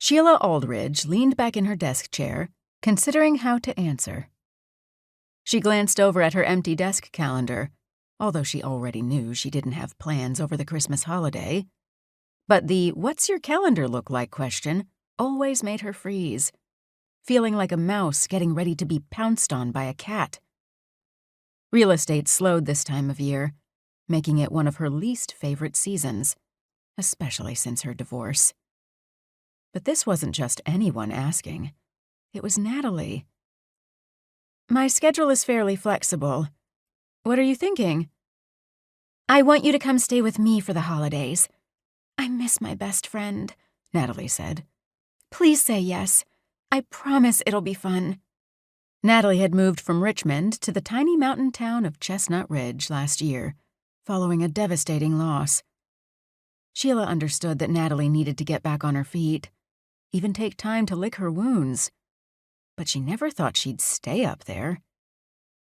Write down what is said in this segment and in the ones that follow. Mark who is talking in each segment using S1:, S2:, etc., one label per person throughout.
S1: Sheila Aldridge leaned back in her desk chair, considering how to answer. She glanced over at her empty desk calendar, although she already knew she didn't have plans over the Christmas holiday. But the "what's your calendar look like" question always made her freeze, feeling like a mouse getting ready to be pounced on by a cat. Real estate slowed this time of year, making it one of her least favorite seasons, especially since her divorce. But this wasn't just anyone asking. It was Natalie. "My schedule is fairly flexible. What are you thinking?" "I want you to come stay with me for the holidays. I miss my best friend," Natalie said. "Please say yes. I promise it'll be fun." Natalie had moved from Richmond to the tiny mountain town of Chestnut Ridge last year, following a devastating loss. Sheila understood that Natalie needed to get back on her feet, even take time to lick her wounds. But she never thought she'd stay up there.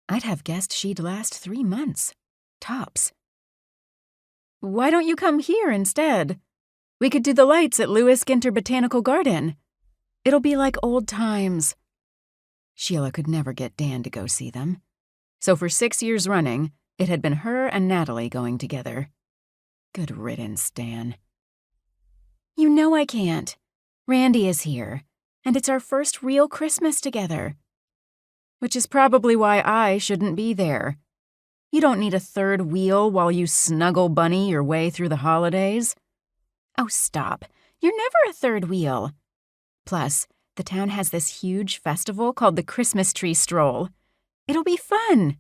S1: I'd have guessed she'd last 3 months, tops. "Why don't you come here instead? We could do the lights at Lewis Ginter Botanical Garden. It'll be like old times." Sheila could never get Dan to go see them. So for 6 years running, it had been her and Natalie going together. Good riddance, Dan. "You know I can't. Randy is here, and it's our first real Christmas together." "Which is probably why I shouldn't be there. You don't need a third wheel while you snuggle bunny your way through the holidays." "Oh, stop. You're never a third wheel. Plus, the town has this huge festival called the Christmas Tree Stroll. It'll be fun."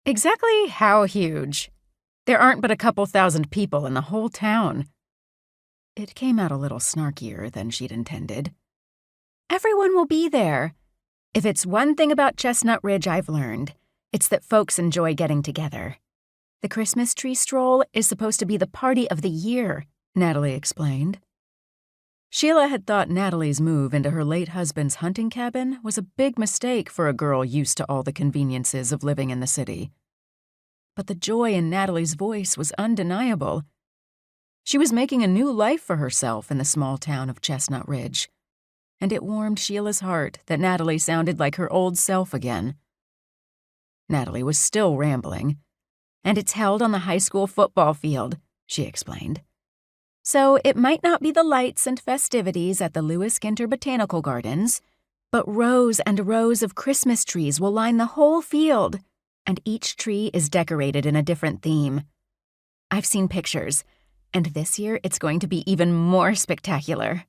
S1: "Exactly how huge? There aren't but a couple thousand people in the whole town." It came out a little snarkier than she'd intended. "Everyone will be there. If it's one thing about Chestnut Ridge I've learned, it's that folks enjoy getting together. The Christmas Tree Stroll is supposed to be the party of the year," Natalie explained. Sheila had thought Natalie's move into her late husband's hunting cabin was a big mistake for a girl used to all the conveniences of living in the city. But the joy in Natalie's voice was undeniable. She was making a new life for herself in the small town of Chestnut Ridge, and it warmed Sheila's heart that Natalie sounded like her old self again. Natalie was still rambling. "And it's held on the high school football field," she explained. "So it might not be the lights and festivities at the Lewis Ginter Botanical Gardens, but rows and rows of Christmas trees will line the whole field, and each tree is decorated in a different theme. I've seen pictures, and this year it's going to be even more spectacular."